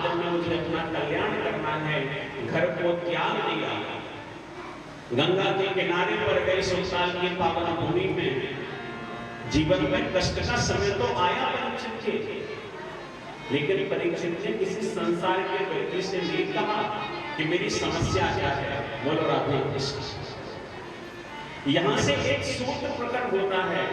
जब में मुझे अपना कल्याण करना है, घर को त्याग दिया, गंगा के किनारे पर गए 100 साल की पावन भूमि में। जीवन में कष्ट का समय तो आया परीक्षित के, लेकिन परीक्षित ने किसी संसार के व्यक्ति से नहीं कहा कि मेरी समस्या क्या है। बोलो राधे कृष्ण। यहां से एक सूत्र प्रकट होता है,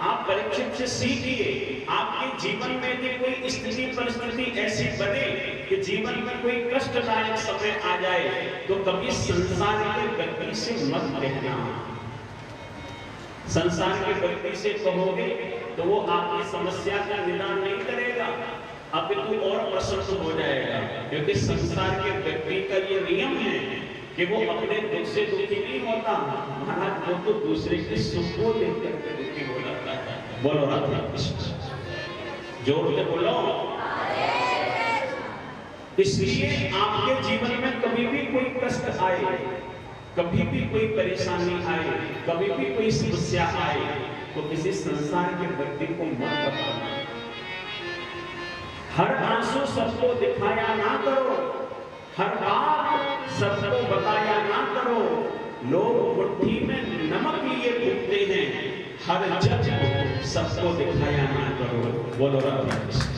आप परीक्षित से सीखिए। आपके जीवन में यदि कोई स्थिति परिस्थिति ऐसी बने कि जीवन में कोई कष्टदायक समय आ जाए, तो कभी संसार के व्यक्ति से मत कहना। संसार के व्यक्ति से कहोगे तो वो आपकी समस्या का निदान नहीं करेगा, अपितु और प्रसन्न हो जाएगा। क्योंकि संसार के व्यक्ति का ये नियम है कि वो अपने दुख से दुखी नहीं होता, महाराज वो तो दूसरे के सुख को लेकर के दुखी हो जाता है। बोलो राधे कृष्ण, जोर से बोलो। इसलिए आपके जीवन में कभी भी कोई कष्ट आए, कभी भी कोई परेशानी आए, कभी भी कोई समस्या आए, तो किसी संसार के व्यक्ति को मत बताना। हर आंसू सबको दिखाया ना करो, हर बात सबको बताया ना करो। लोग मुट्ठी में नमक लिए घूमते हैं, हर जज सबको दिखाया ना करो। बोलो राधे कृष्ण।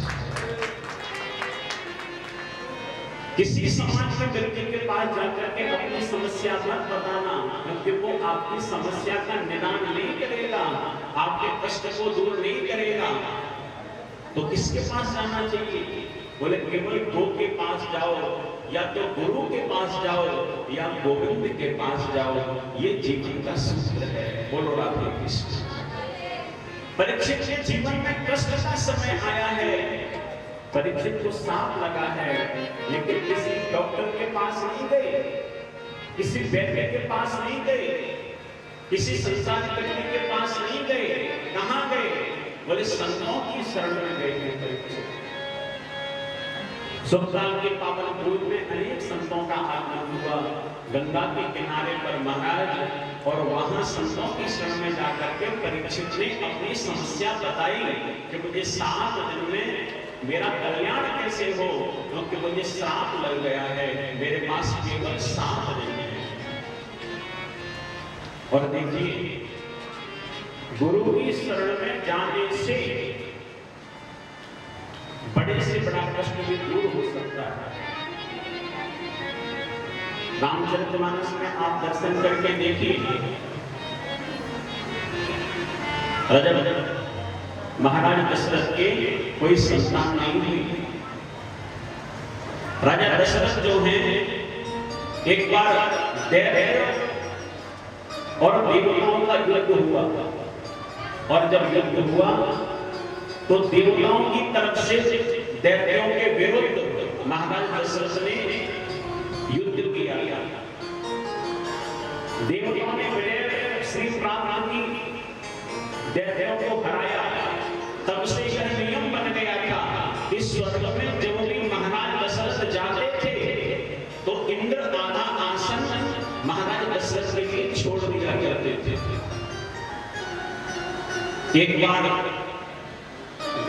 किसी समाज के व्यक्ति के पास जाकर के अपनी समस्या मत बताना, क्योंकि वो आपकी समस्या का निदान नहीं करेगा, आपके कष्ट को दूर नहीं करेगा। तो किसके पास जाना चाहिए? बोले केवल दो के पास जाओ, या तो गुरु के पास जाओ या गोविंद के पास जाओ। ये जीवन का सूत्र है। बोलो राधे कृष्ण। परीक्षित के जीवन में कष्ट का समय आया है, परीक्षित को सांप लगा है, लेकिन किसी डॉक्टर के पास नहीं गए, किसी वैद्य के पास नहीं गए, किसी संसारी व्यक्ति के पास नहीं गए। कहां गए? बोले संतों की शरण में गए हैं परीक्षित। 100 साल के पावन भूमि में अनेक संतों का आगमन हुआ। गंगा के किनारे पर महाराज और वहां संतों की शरण में जाकर के परीक्षित ने अपनी समस्या बताई कि मुझे 7 दिन में मेरा कल्याण कैसे हो, क्योंकि मुझे श्राप लग गया है, मेरे पास केवल 7 दिन है। और देखिए, गुरु की शरण में जाने से बड़े से बड़ा कष्ट भी दूर हो सकता है। रामचरितमानस में आप दर्शन करके देखिए, महाराज दशरथ के कोई संतान नहीं हुई। राजा दशरथ जो हैं, एक बार दैत्य और देवताओं का युद्ध हुआ, और जब युद्ध हुआ तो देवताओं की तरफ से दैत्यों के विरुद्ध महाराज दशरथ ने युद्ध किया। देवताओं ने बड़े श्री प्राप्त की, दैत्यों को हराया। तब से यह नियम बन गया था कि स्वर्ग में जब भी महाराज दशरथ जाते थे तो इंद्र आधा आसन महाराज दशरथ के लिए छोड़ दिया करते थे। एक बार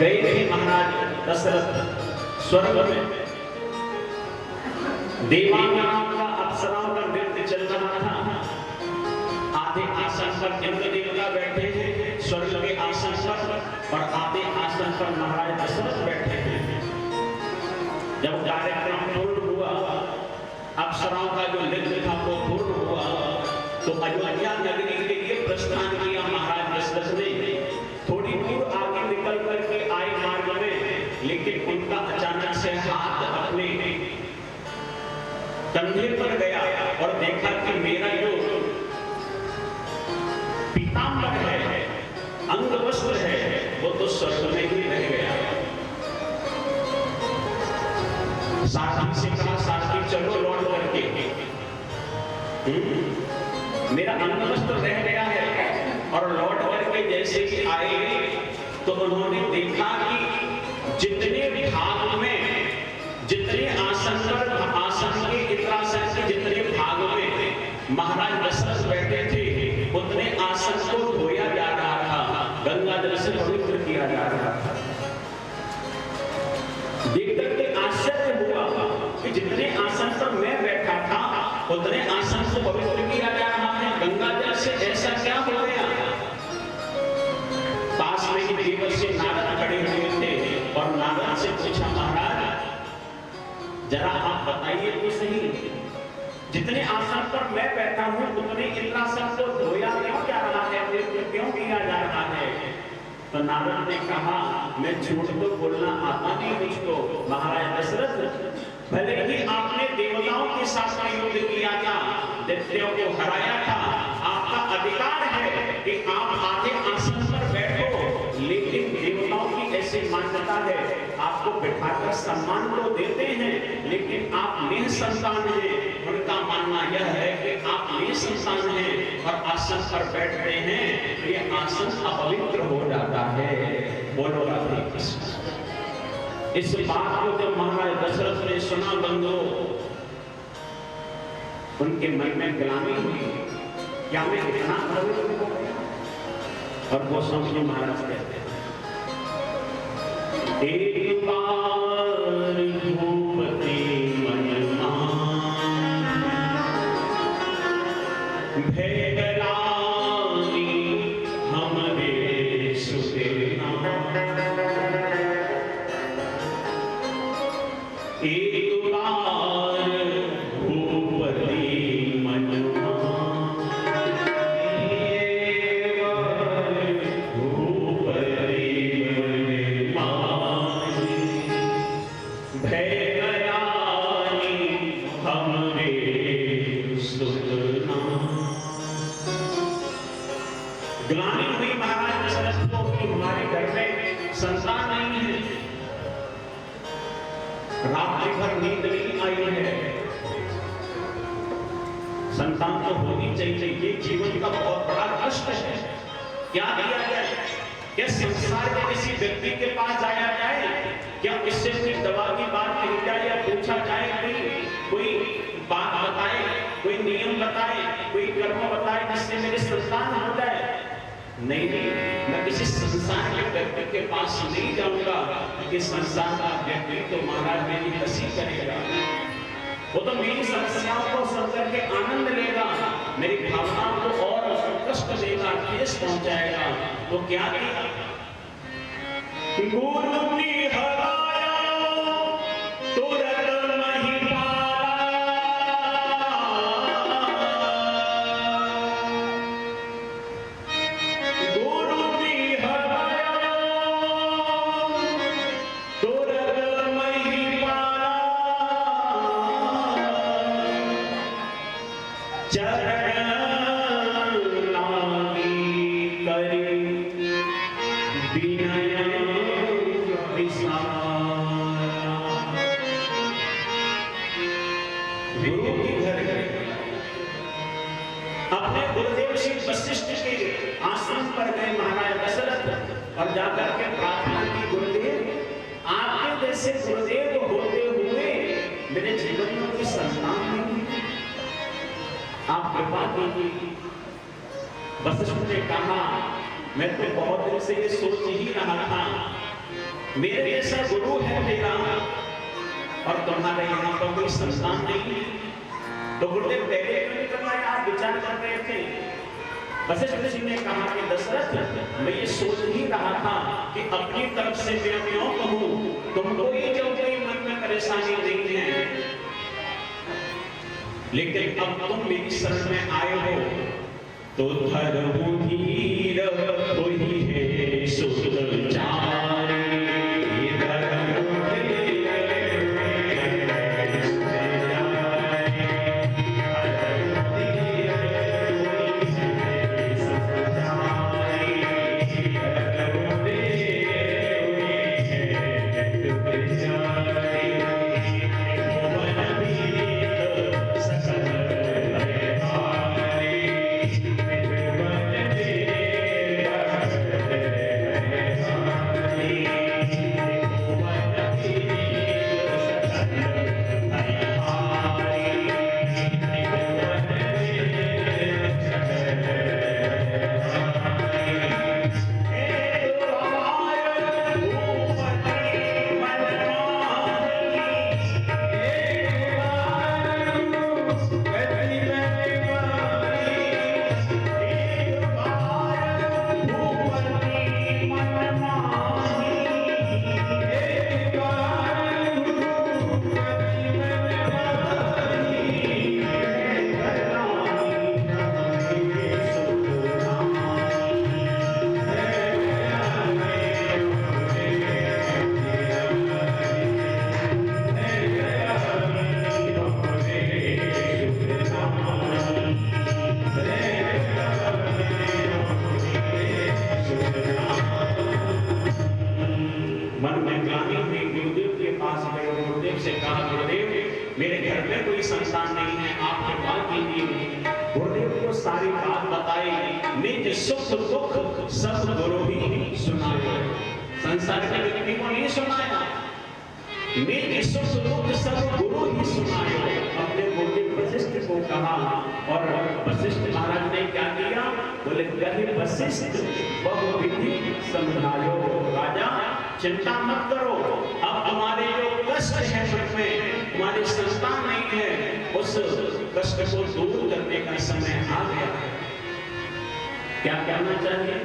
गए थे महाराज दशरथ स्वर्ग में, देवांगनाओं का अप्सराओं का नृत्य चल रहा था। आधे आसन पर इंद्र देवता बैठे हैं स्वर्ग के आसन पर, और आधे आसन पर महाराज दशरथ बैठे हैं। जब कार्यक्रम पूर्ण हुआ, अप्सराओं का जो नृत्य था वो पूर्ण हुआ, तो अयोध्या नगरी के लिए प्रस्थान किया महाराज दशरथ ने। थोड़ी दूर आगे निकल करके आए मार्ग में, लेकिन उनका अचानक से हाथ अपने कंधे पर गया और देखा कि मेरा जो पीतांबर है, अंग वस्त्र है, वो तो स्वर्ग में ही रह गया। साथी से कहा, साथी चलो लौट करके, मेरा अंग वस्त्र रह गया है। और लौट करके जैसे कि आए तो उन्होंने देखा कि जितने भाग में, जितने आसन पर, आसन के इंद्रासन के जितने भाग में महाराज दशरथ बैठे थे, उतने आसन को धोया जा रहा था, गंगा जल से पवित्र किया जा रहा था। देख करके आश्चर्य हुआ कि जितने आसन पर मैं बैठा था उतने आसन को पवित्र किया जा रहा है। गंगा जल से ऐसा क्या हो गया? पास में ही देवर्षि नारद खड़े हुए थे और नारद से पूछा, महाराज जरा आप बताइए तो सही, जितने आसन पर मैं बैठा हूं उतने इंद्रासन को धोया क्यों जा रहा है, क्यों किया जा रहा है? तो नारद ने कहा, मैं झूठ तो बोलना आता नहीं मुझको। महाराज दशरथ, भले ही आपने देवताओं के साथ युद्ध किया था, दैत्यों को हराया था, आपका अधिकार है कि आप आधे आसन पर बैठो, लेकिन देवताओं की ऐसी मान्यता है, आपको बिठाकर सम्मान तो देते हैं, लेकिन आप नेह संतान हैं। उनका मानना यह है कि आप नेह संतान हैं और आसन पर बैठते हैं तो ये आसन अपवित्र हो जाता है। बोलो राधे कृष्ण। इस बात को जब महाराज दशरथ ने सुना, बंधुओं, उनके मन में ग्लानि हुई, क्या मैं इतना पवित्र हो गया? और वो समझो महाराज कहते हैं, एक बार भूपति मन मान, भय ग्लानि हमरे सुतेना। एक बार भूपति मन मान, भूपति मन मान, भय ग्लानि हमरे सुतेना। ग्लानि हुई महाराज दशरथ को कि हमारे घर में संतान नहीं है, रात्रि भर नींद नहीं आई है, संतान तो होनी चाहिए, ये जीवन का बहुत बड़ा कष्ट है। क्या किया जाए? क्या संसार के किसी व्यक्ति के पास जाया जाए? क्या इससे कोई दवा की बात कही जाए या पूछा जाए, कोई बात बताए, कोई नियम बताए, कोई कर्म बताए जिससे मेरे संतान हो जाए? नहीं, मैं किसी संसार के व्यक्ति के पास नहीं जाऊंगा, क्योंकि संसार का व्यक्ति तो महाराज मेरी हंसी करेगा, वो तो मेरी समस्याओं को सुन करके आनंद लेगा, मेरी भावनाओं को और कष्ट देगा, ठेस पहुंचाएगा। तो क्या किया? गुरु की हराया तुरंत अपने गुरुदेव श्री वशिष्ठ के आश्रम पर गए महाराज दशरथ और जाकर के प्रार्थना की, गुरुदेव आपके जैसे गुरुदेव होते हुए मेरे जीवन में कोई संतान नहीं है, आप कृपा कीजिए। वशिष्ठ ने कहा, मैं तो बहुत दिन से ये सोच ही रहा था, मेरे जैसा गुरु है मेरा और तुम्हारे यहाँ पर कोई संतान नहीं। तो गुरुदेव पहले क्यों नहीं करवाया? आप विचार कर रहे थे। वशिष्ठ जी ने कहा कि दशरथ, मैं ये सोच ही रहा था कि अपनी तरफ से मैं क्यों कहूं, तुमको ही जो कोई मन में परेशानी नहीं है, लेकिन अब तुम मेरी शरण में आए हो तो धर्म धीर वही है सुत चारे। गुरुदेव मेरे घर में कोई संतान नहीं है, आप कृपा कीजिए। गुरुदेव को सारी बात बताई। निज सुख दुख सब गुरु ही सुनाए। संसार के व्यक्ति को नहीं सुनाया, निज सुख दुख सब गुरु ही सुनाए। अपने गुरुदेव वशिष्ठ को कहा और वशिष्ठ महाराज ने क्या किया? बोले कहे वशिष्ठ बहुविधि समझायो। राजा चिंता मत करो, अब हमारे जो कष्ट है मन में, हमारी संतान नहीं है, उस कष्ट को दूर करने का समय आ गया है। क्या करना चाहिए?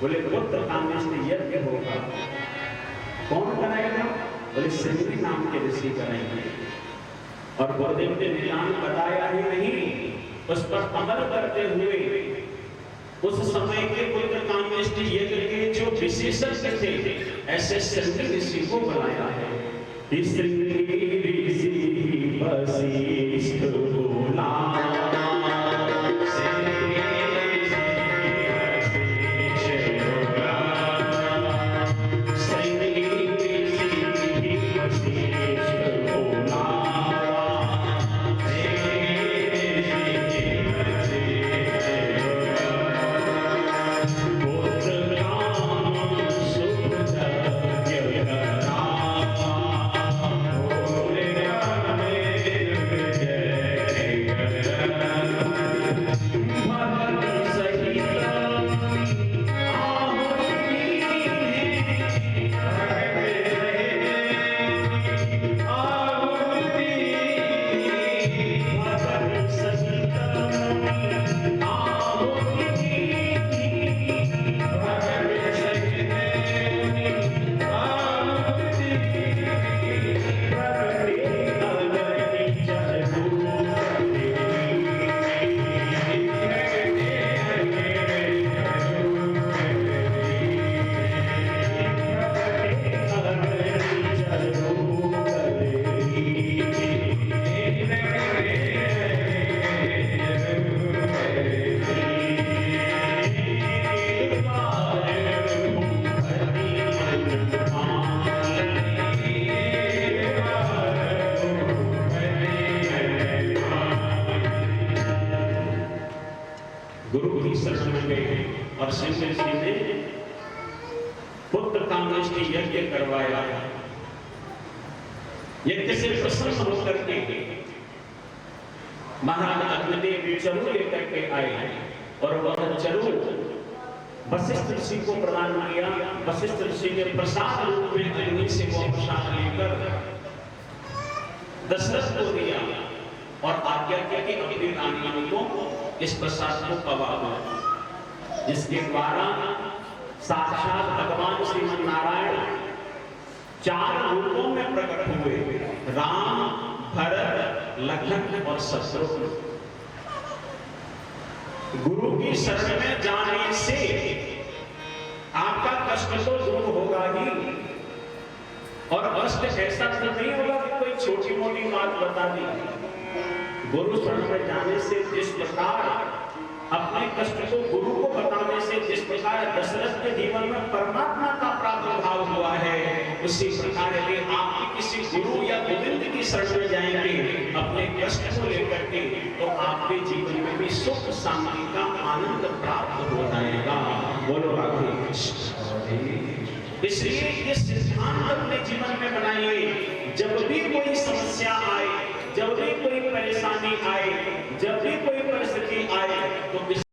बोले पुत्र कामेष्टि यज्ञ होगा। कौन कराएगा? बोले श्रृंगी नाम के ऋषि कराएंगे। और गुरुदेव ने निदान बताया ही नहीं, उस पर अमल करते हुए उस समय के पुत्र कामेष्टि यज्ञ के जो विशेषज्ञ थे, ऐसे श्रृंगी ऋषि को बुलाया है। श्रृंगी ऋषि वशिष्ठ बोला, और श्रृंगी ऋषि ने पुत्र कामेष्टि यज्ञ करवाया। यज्ञ से प्रसन्न होकर के महाराज अग्निदेव चरु लेकर के आए और वह चरु वशिष्ठ ऋषि को प्रदान किया। वशिष्ठ ऋषि ने प्रसाद रूप में अग्नि से वो प्रसाद लेकर दशरथ को दिया और आज्ञा किया कि अपनी रानियों को इस प्रसाद को पवाओ, जिसके द्वारा साक्षात भगवान श्रीमन नारायण 4 रूपों में प्रकट हुए, राम, भरत, लक्ष्मण और शत्रुघ्न। गुरु की शरण में जाने से आपका कष्ट तो दूर होगा ही, और कष्ट ऐसा तो नहीं होगा कि कोई छोटी मोटी बात बता दी। गुरु शरण में जाने से जिस प्रकार अपने कष्ट को गुरु को बताने से जिस प्रकार दशरथ के जीवन में परमात्मा का प्रादुर्भाव हुआ है, उसी प्रकार यदि आप किसी गुरु या गोविंद की शरण में जाएंगे अपने कष्ट को लेकर के, तो आपके जीवन में भी सुख शांति का आनंद प्राप्त हो जाएगा। बोलो राधे कृष्ण। इसलिए ये सिद्धांत अपने जीवन में बनाइए। जब भी कोई समस्या आए, जब भी कोई परेशानी आए, जब भी कोई